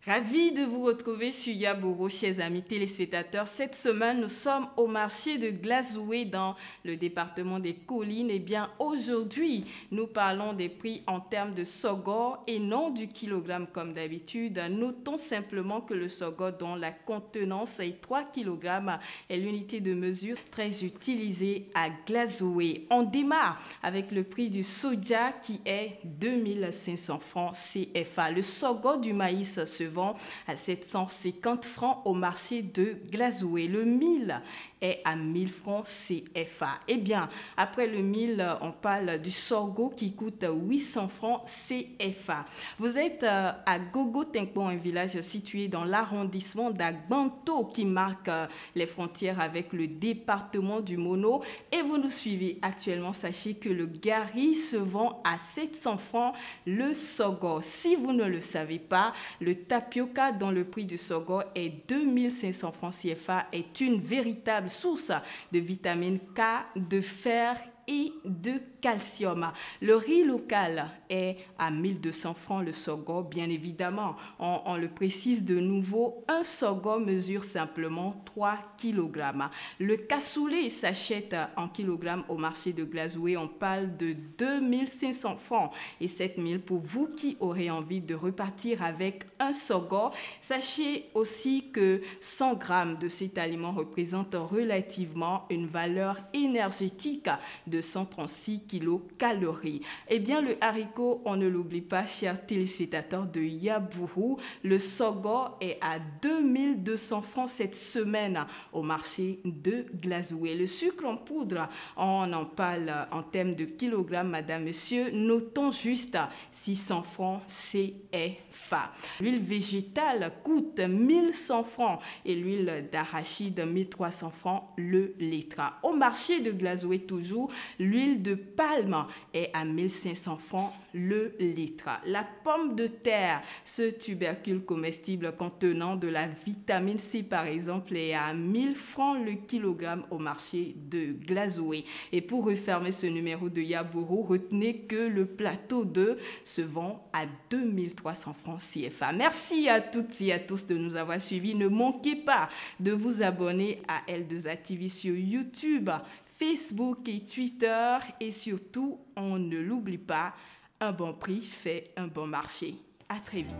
Ravi de vous retrouver sur Yaboro, chers amis téléspectateurs. Cette semaine, nous sommes au marché de Glazoué dans le département des Collines. Et bien, aujourd'hui, nous parlons des prix en termes de sorgho et non du kilogramme comme d'habitude. Notons simplement que le sorgho, dont la contenance est 3 kg, est l'unité de mesure très utilisée à Glazoué. On démarre avec le prix du soja qui est 2500 francs CFA. Le sorgho du maïs se vend à 750 francs au marché de Glazoué. Le mil est à 1000 francs CFA. Eh bien, après le mil, on parle du sorgho qui coûte 800 francs CFA. Vous êtes à Gogo-Tinkbo, un village situé dans l'arrondissement d'Agbanto qui marque les frontières avec le département du Mono. Et vous nous suivez actuellement. Sachez que le gari se vend à 700 francs le sorgho. Si vous ne le savez pas, le tapioca dont le prix du sorgho est 2500 francs CFA est une véritable source de vitamine K, de fer et de calcium. Le riz local est à 1200 francs le sorgho, bien évidemment. On le précise de nouveau, un sorgho mesure simplement 3 kg. Le cassoulet s'achète en kilogrammes au marché de Glazoué. On parle de 2500 francs et 7000 pour vous qui aurez envie de repartir avec un sorgho. Sachez aussi que 100 grammes de cet aliment représente relativement une valeur énergétique de 136 kilocalories. Eh bien, le haricot, on ne l'oublie pas, chers téléspectateurs de Yaburu, le sorgho est à 2200 francs cette semaine au marché de Glazoué. Le sucre en poudre, on en parle en termes de kilogrammes, madame, monsieur. Notons juste 600 francs CFA. L'huile végétale coûte 1100 francs et l'huile d'arachide 1300 francs le litre. Au marché de Glazoué toujours, l'huile de palme est à 1500 francs le litre. La pomme de terre, ce tubercule comestible contenant de la vitamine C par exemple, est à 1000 francs le kilogramme au marché de Glazoué. Et pour refermer ce numéro de Yaboro, retenez que le plateau 2 se vend à 2300 francs CFA. Merci à toutes et à tous de nous avoir suivis. Ne manquez pas de vous abonner à L2A TV sur YouTube, Facebook et Twitter. Et surtout, on ne l'oublie pas, un bon prix fait un bon marché. À très vite.